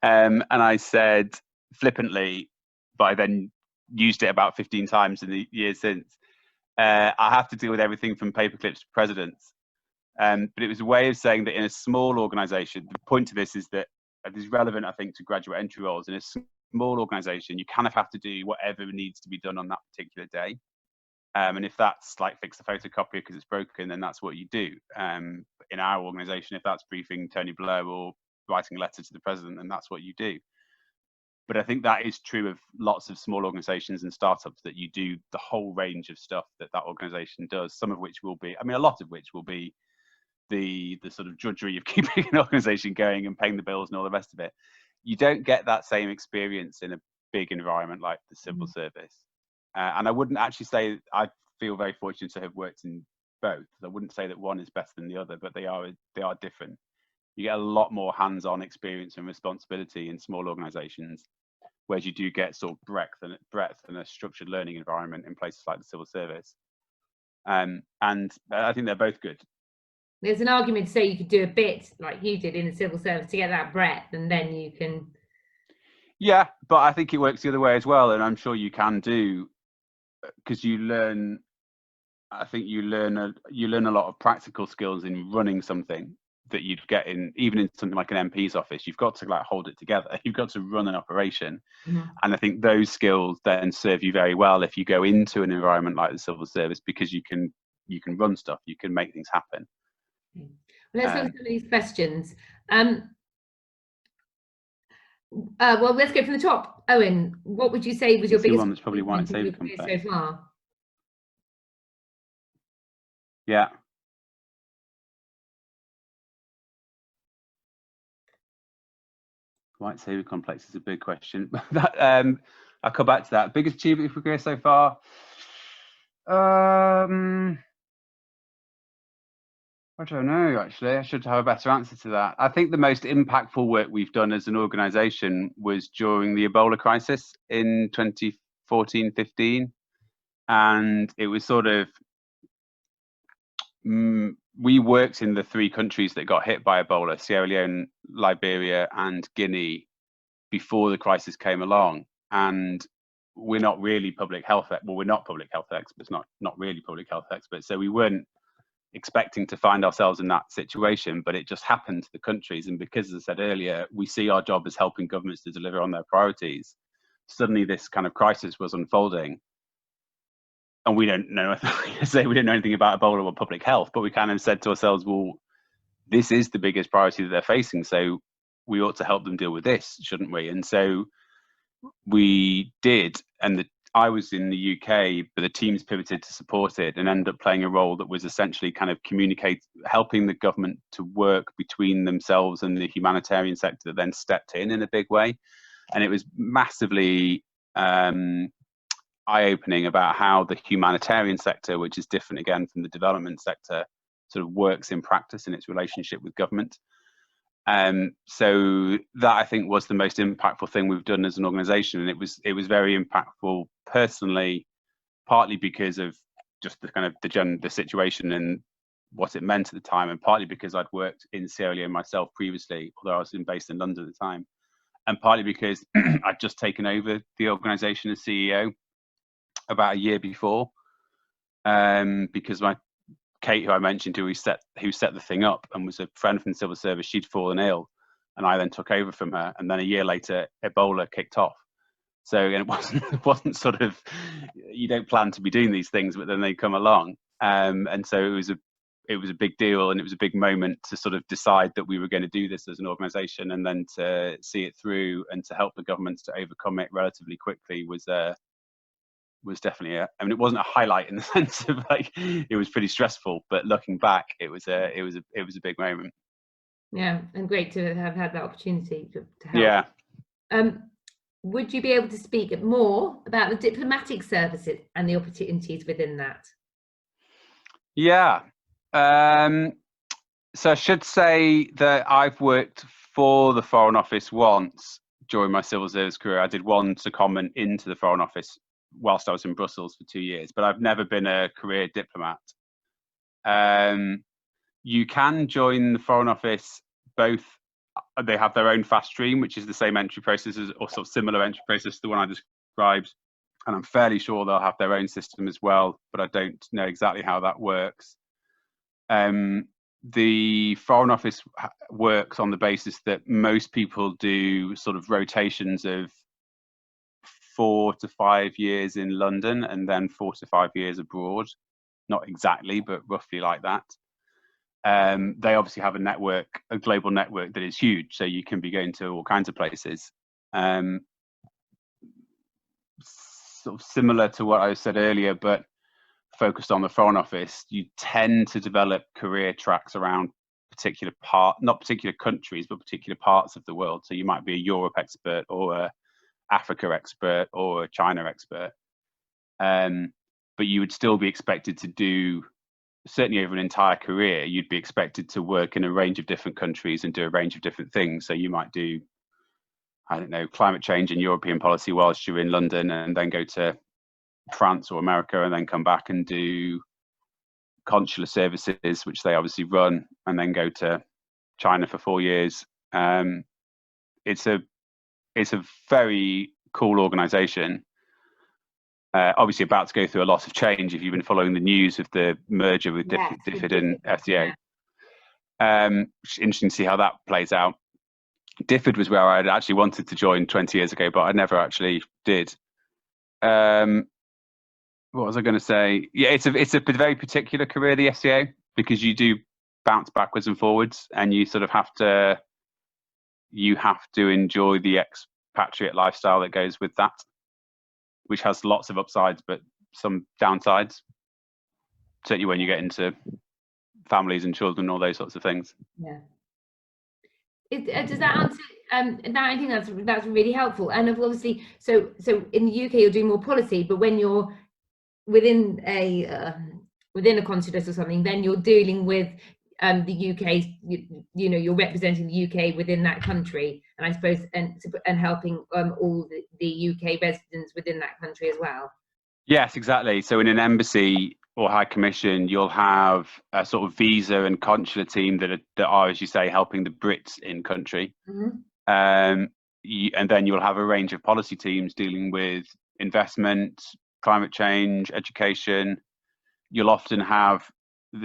And I said flippantly, but I then used it about 15 times in the years since, I have to deal with everything from paperclips to presidents. But it was a way of saying that in a small organisation, the point to this is that it is relevant, I think, to graduate entry roles. In a small organisation, you kind of have to do whatever needs to be done on that particular day. And if that's like fix the photocopier because it's broken, then that's what you do. In our organisation, if that's briefing Tony Blair or writing a letter to the president, then that's what you do. But I think that is true of lots of small organisations and startups, that you do the whole range of stuff that organisation does, some of which will be, I mean, a lot of which will be the sort of drudgery of keeping an organisation going and paying the bills and all the rest of it. You don't get that same experience in a big environment like the civil service. And I wouldn't actually say, I feel very fortunate to have worked in both. I wouldn't say that one is better than the other, but they are different. You get a lot more hands-on experience and responsibility in small organisations, whereas you do get sort of breadth and a structured learning environment in places like the civil service. And I think they're both good. There's an argument to say you could do a bit like you did in the civil service to get that breadth, and then you can. Yeah, but I think it works the other way as well, and I'm sure you can do, because you learn. I think you learn a lot of practical skills in running something that you'd get even in something like an MP's office. You've got to like hold it together. You've got to run an operation, and I think those skills then serve you very well if you go into an environment like the civil service, because you can run stuff, you can make things happen. Well, let's look at some of these questions. Well, let's go from the top. Owen, what would you say was your biggest one that's probably white saber complex so far? Yeah. White saber complex is a big question. I'll come back to that. Biggest achievement for career so far? I don't know, actually. I should have a better answer to that. I think the most impactful work we've done as an organisation was during the Ebola crisis in 2014-15. And it was sort of, we worked in the 3 countries that got hit by Ebola, Sierra Leone, Liberia, and Guinea, before the crisis came along. And we're not really public health, well, we're not public health experts, not really public health experts. So we weren't expecting to find ourselves in that situation, but it just happened to the countries. And because, as I said earlier, we see our job as helping governments to deliver on their priorities, suddenly this kind of crisis was unfolding. And we don't know, we didn't know anything about Ebola or public health, but we kind of said to ourselves, well, this is the biggest priority that they're facing, so we ought to help them deal with this, shouldn't we? And so we did, and I was in the UK, but the teams pivoted to support it and ended up playing a role that was essentially kind of helping the government to work between themselves and the humanitarian sector that then stepped in a big way. And it was massively eye-opening about how the humanitarian sector, which is different again from the development sector, sort of works in practice in its relationship with government. So that, I think, was the most impactful thing we've done as an organisation, and it was very impactful personally, partly because of just the kind of the situation and what it meant at the time, and partly because I'd worked in Sierra Leone myself previously, although I was based in London at the time, and partly because I'd just taken over the organisation as CEO about a year before, because Kate, who I mentioned, who set the thing up and was a friend from the civil service, she'd fallen ill, and I then took over from her. And then a year later, Ebola kicked off. So it wasn't sort of, you don't plan to be doing these things, but then they come along. And so it was a big deal, and it was a big moment to sort of decide that we were going to do this as an organisation, and then to see it through and to help the governments to overcome it relatively quickly was definitely I mean, it wasn't a highlight in the sense of like it was pretty stressful, but looking back, it was a big moment. Yeah, and great to have had that opportunity to help. Yeah. Would you be able to speak more about the diplomatic services and the opportunities within that? Yeah. So I should say that I've worked for the Foreign Office once during my civil service career. I did one secondment into the Foreign Office whilst I was in Brussels for 2 years, but I've never been a career diplomat. You can join the Foreign Office both. They have their own fast stream, which is the same entry process or sort of similar entry process to the one I described. And I'm fairly sure they'll have their own system as well, but I don't know exactly how that works. The Foreign Office works on the basis that most people do sort of rotations of 4 to 5 years in London and then 4 to 5 years abroad. Not exactly, but roughly like that. They obviously have a global network that is huge, so you can be going to all kinds of places. Sort of similar to what I said earlier, but focused on the Foreign Office, you tend to develop career tracks around not particular countries, but particular parts of the world. So you might be a Europe expert or a Africa expert or a China expert. But you would still be expected to do, certainly over an entire career, you'd be expected to work in a range of different countries and do a range of different things. So you might do, I don't know, climate change and European policy whilst you're in London, and then go to France or America and then come back and do consular services, which they obviously run, and then go to China for 4 years. It's a very cool organization. Obviously about to go through a lot of change if you've been following the news of the merger with DFID and FTA. It's interesting to see how that plays out. DFID was where I'd actually wanted to join 20 years ago, but I never actually did. What was I going to say? Yeah, it's a very particular career, the FTA, because you do bounce backwards and forwards, and you sort of have to enjoy the expatriate lifestyle that goes with that, which has lots of upsides, but some downsides, certainly when you get into families and children and all those sorts of things. Yeah. Does that answer? I think that's really helpful. And obviously, so in the UK you're doing more policy, but when you're within a consulate or something, then you're dealing with the UK. You know, you're representing the UK within that country, and I suppose and helping all the UK residents within that country as well. Yes, exactly. So in an embassy or high commission, you'll have a sort of visa and consular team that are, as you say, helping the Brits in country. Mm-hmm. And then you'll have a range of policy teams dealing with investment, climate change, education. You'll often have,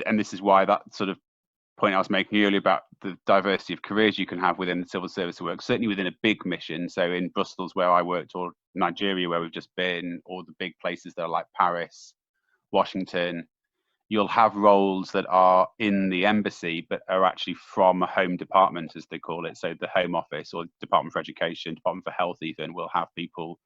and this is why that sort of point I was making earlier about the diversity of careers you can have within the civil service work, certainly within a big mission. So in Brussels, where I worked, or Nigeria, where we've just been, or the big places that are like Paris, Washington, you'll have roles that are in the embassy, but are actually from a home department, as they call it. So the Home Office or Department for Education, Department for Health even, will have people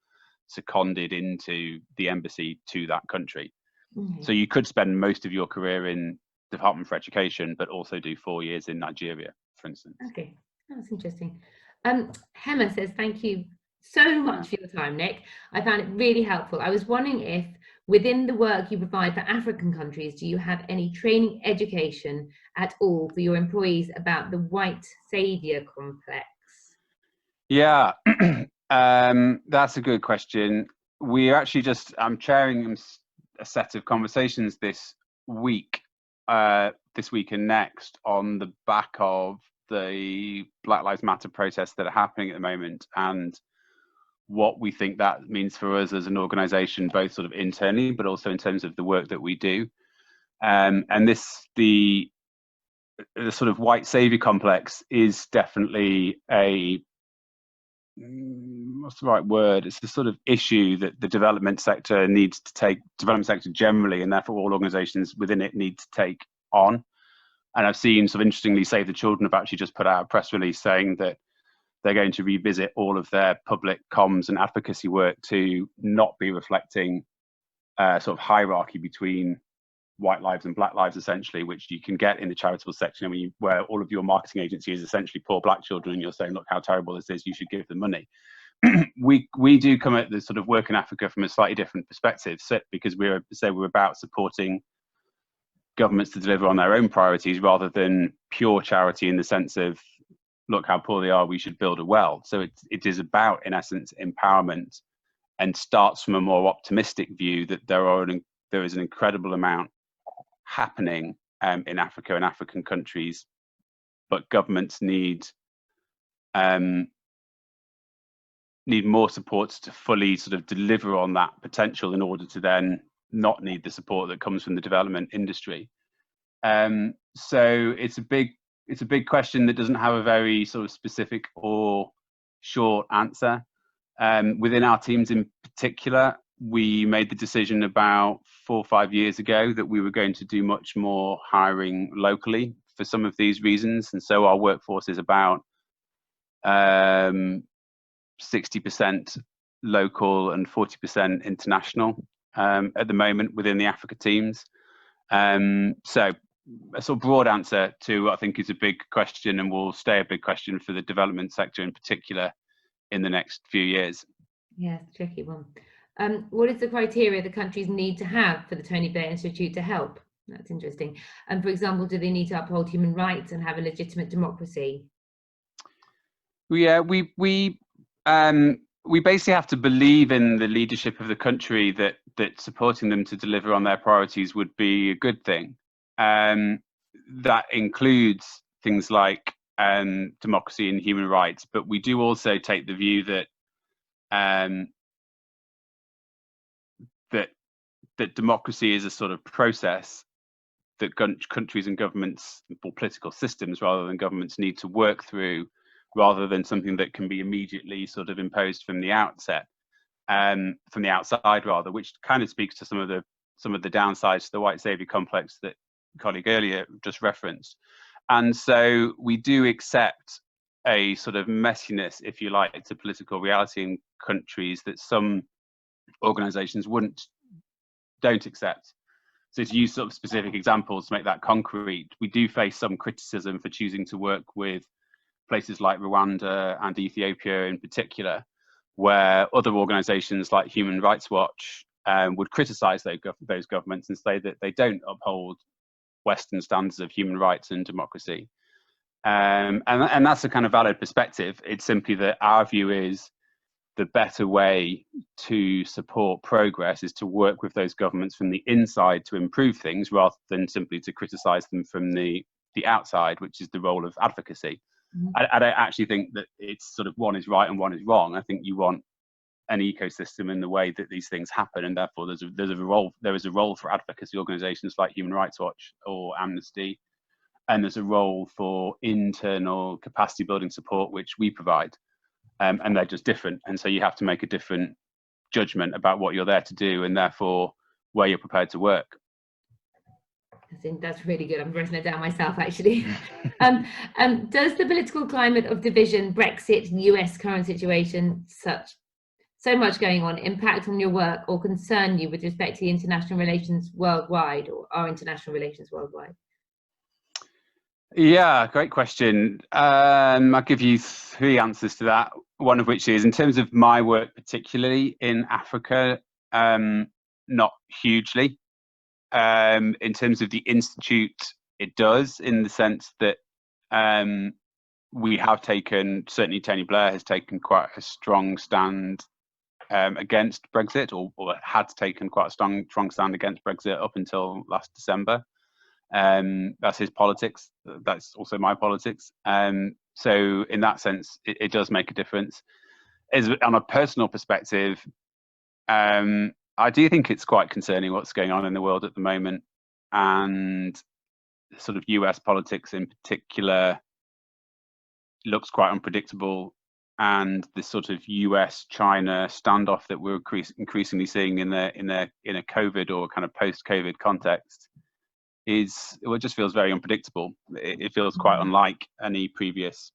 seconded into the embassy to that country. Mm-hmm. So you could spend most of your career in Department for Education, but also do 4 years in Nigeria, for instance. Okay, that's interesting. Hema says, thank you so much for your time, Nick. I found it really helpful. I was wondering if within the work you provide for African countries, do you have any training education at all for your employees about the white savior complex? Yeah, that's a good question. We actually I'm chairing a set of conversations this week and next on the back of the Black Lives Matter protests that are happening at the moment, and what we think that means for us as an organization, both sort of internally, but also in terms of the work that we do. And the sort of white savior complex is definitely a, what's the right word? It's the sort of issue that the development sector needs to take, development sector generally, and therefore all organisations within it need to take on. And I've seen, sort of interestingly, Save the Children have actually just put out a press release saying that they're going to revisit all of their public comms and advocacy work to not be reflecting sort of hierarchy between white lives and black lives, essentially, which you can get in the charitable section, where all of your marketing agency is essentially poor black children, and you're saying, look how terrible this is, you should give them money. we do come at the sort of work in Africa from a slightly different perspective, because we're about supporting governments to deliver on their own priorities rather than pure charity in the sense of, look how poor they are, we should build a well. So it is about, in essence, empowerment, and starts from a more optimistic view that there is an incredible amount happening in Africa and African countries, but governments need more support to fully sort of deliver on that potential in order to then not need the support that comes from the development industry. So it's a big question that doesn't have a very sort of specific or short answer. Within our teams in particular, we made the decision about 4 or 5 years ago that we were going to do much more hiring locally for some of these reasons. And so our workforce is about 60% local and 40% international at the moment within the Africa teams. So a sort of broad answer to what I think is a big question, and will stay a big question for the development sector in particular in the next few years. Yeah, it's a tricky one. What is the criteria the countries need to have for the Tony Blair Institute to help? That's interesting. And for example, do they need to uphold human rights and have a legitimate democracy? Yeah, we basically have to believe in the leadership of the country that supporting them to deliver on their priorities would be a good thing. That includes things like democracy and human rights, but we do also take the view that that democracy is a sort of process that countries and governments, or political systems rather than governments, need to work through, rather than something that can be immediately sort of imposed from the outset, from the outside rather, which kind of speaks to some of the downsides to the white savior complex that a colleague earlier just referenced. And so we do accept a sort of messiness, if you like, to political reality in countries that some organizations don't accept. So to use sort of specific examples to make that concrete, we do face some criticism for choosing to work with places like Rwanda and Ethiopia in particular, where other organizations like Human Rights Watch would criticize those governments and say that they don't uphold Western standards of human rights and democracy. And that's a kind of valid perspective. It's simply that our view is the better way to support progress is to work with those governments from the inside to improve things, rather than simply to criticize them from the outside, which is the role of advocacy. Mm-hmm. I don't actually think that it's sort of one is right and one is wrong. I think you want an ecosystem in the way that these things happen, and therefore there is a role for advocacy organizations like Human Rights Watch or Amnesty, and there's a role for internal capacity building support which we provide, and they're just different, and so you have to make a different judgment about what you're there to do, and therefore where you're prepared to work. I think that's really good. I'm writing it down myself, actually. Does the political climate of division, Brexit, US current situation, so much going on, impact on your work or concern you with respect to the international relations worldwide, or our international relations worldwide? Yeah, great question. I'll give you 3 answers to that. One of which is, in terms of my work, particularly in Africa, not hugely. In terms of the Institute, it does, in the sense that we have taken, certainly Tony Blair has taken quite a strong stand against Brexit, or had taken quite a strong stand against Brexit up until last December. That's his politics. That's also my politics. So in that sense, it does make a difference. On a personal perspective, I do think it's quite concerning what's going on in the world at the moment. and sort of US politics in particular looks quite unpredictable, and the sort of US-China standoff that we're increasingly seeing in a COVID or kind of post-COVID context it just feels very unpredictable. It feels quite unlike any previous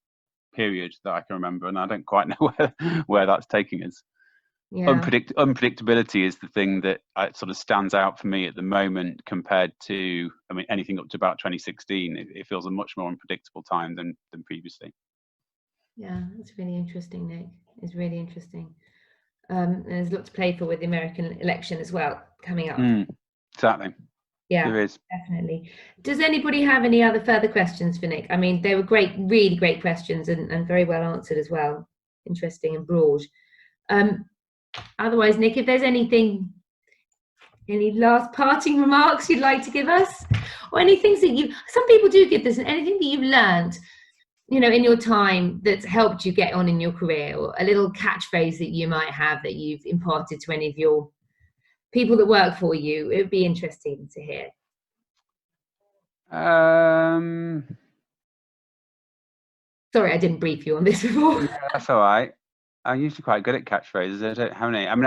period that I can remember, and I don't quite know where that's taking us. Yeah. Unpredictability is the thing that sort of stands out for me at the moment compared to, I mean, anything up to about 2016. It feels a much more unpredictable time than previously. Yeah, that's really interesting, Nick. It's really interesting. And there's a lot to play for with the American election as well coming up. Exactly. Yeah, there is. Definitely. Does anybody have any other further questions for Nick? I mean, they were great, really great questions and very well answered as well. Interesting and broad. Otherwise, Nick, if there's any last parting remarks you'd like to give us, or any things that some people do give this, anything that you've learned, in your time that's helped you get on in your career, or a little catchphrase that you might have that you've imparted to any of your people that work for you, it would be interesting to hear. Sorry, I didn't brief you on this before. Yeah, that's all right. I'm usually quite good at catchphrases. I don't have any. I mean,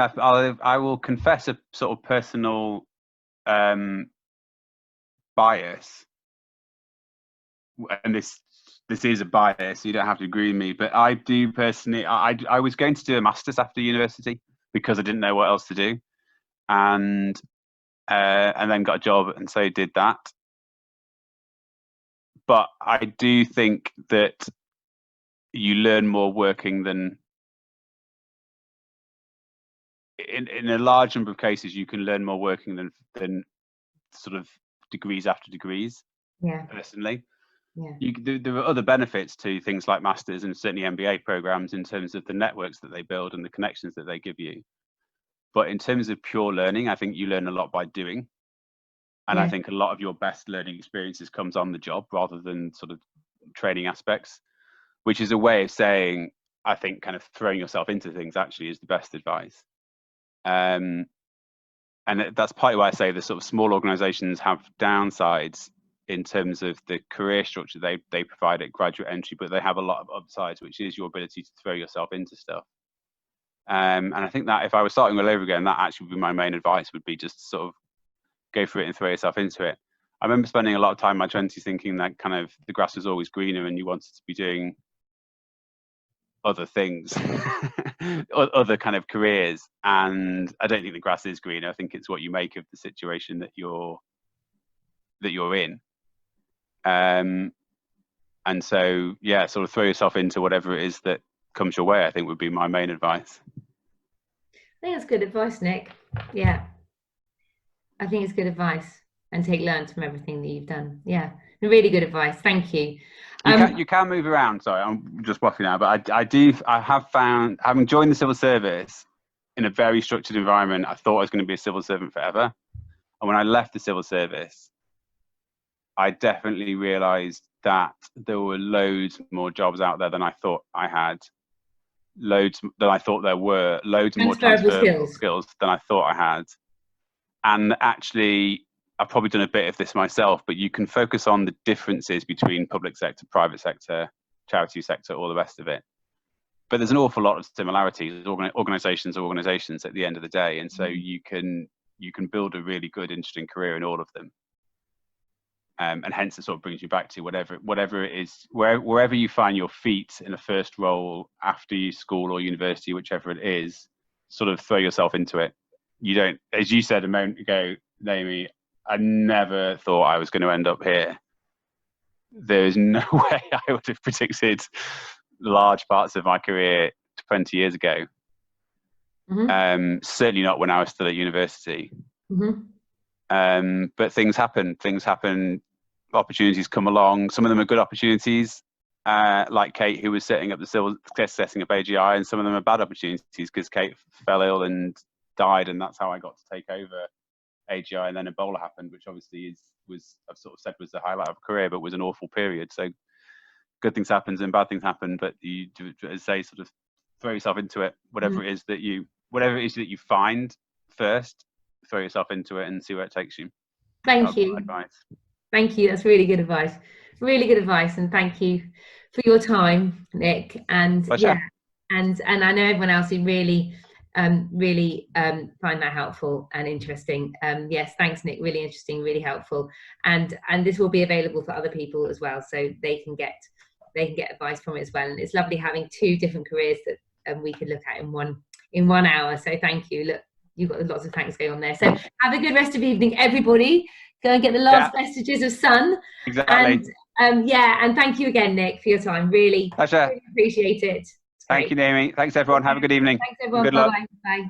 I will confess a sort of personal bias, and this is a bias. You don't have to agree with me, but I do personally. I was going to do a master's after university because I didn't know what else to do, and then got a job, and so did that. But I do think that you learn more working than. In a large number of cases, you can learn more working than sort of degrees after degrees. Yeah. Personally, yeah. There are other benefits to things like masters and certainly MBA programs in terms of the networks that they build and the connections that they give you. But in terms of pure learning, I think you learn a lot by doing, and I think a lot of your best learning experiences comes on the job rather than sort of training aspects, which is a way of saying I think kind of throwing yourself into things actually is the best advice. And that's partly why I say the sort of small organizations have downsides in terms of the career structure they provide at graduate entry, but they have a lot of upsides, which is your ability to throw yourself into stuff. And I think that if I was starting all over again, that actually would be my main advice, would be just sort of go for it and throw yourself into it. I remember spending a lot of time in my 20s thinking that kind of the grass was always greener and you wanted to be doing other things, other kind of careers. And I don't think the grass is greener. I think it's what you make of the situation that you're in. And so, yeah, sort of throw yourself into whatever it is that comes your way, I think would be my main advice. I think that's good advice, Nick. Yeah. I think it's good advice, and learn from everything that you've done. Yeah. Really good advice. Thank you. You can move around. Sorry, I'm just waffling now, but I have found, having joined the civil service in a very structured environment, I thought I was going to be a civil servant forever. And when I left the civil service, I definitely realized that there were loads more jobs out there than I thought I had. Loads than I thought there were. Loads more transferable skills than I thought I had. And actually, I've probably done a bit of this myself, but you can focus on the differences between public sector, private sector, charity sector, all the rest of it. But there's an awful lot of similarities. Organizations are organizations at the end of the day. And so you can build a really good, interesting career in all of them. And hence it sort of brings you back to whatever it is, wherever you find your feet in a first role after school or university, whichever it is, sort of throw yourself into it. You don't, as you said a moment ago, Naomi, I never thought I was going to end up here. There is no way I would have predicted large parts of my career 20 years ago. Mm-hmm. Certainly not when I was still at university. Mm-hmm. But things happen. Opportunities come along. Some of them are good opportunities, like Kate, who was setting up AGI, and some of them are bad opportunities because Kate fell ill and died, and that's how I got to take over AGI. And then Ebola happened, which obviously was I've sort of said was the highlight of a career, but was an awful period. So good things happen and bad things happen, but you, as I say, sort of throw yourself into it. Whatever it is that you find first, throw yourself into it and see where it takes you. Thank you. Advice. Thank you. That's really good advice. Really good advice, and thank you for your time, Nick. And Pleasure. yeah, and I know everyone else who really find that helpful and interesting. Yes, thanks, Nick. Really interesting, really helpful, and this will be available for other people as well, so they can get advice from it as well. And it's lovely having two different careers that we could look at in one hour. So thank you. Look, you've got lots of thanks going on there. So have a good rest of the evening, everybody. Go and get the last vestiges of sun. Exactly. And and thank you again, Nick, for your time. Really, Pleasure. really appreciate it. Thank you, Naomi. Thanks, everyone. Have a good evening. Thanks, everyone. Good luck. Bye-bye. Bye.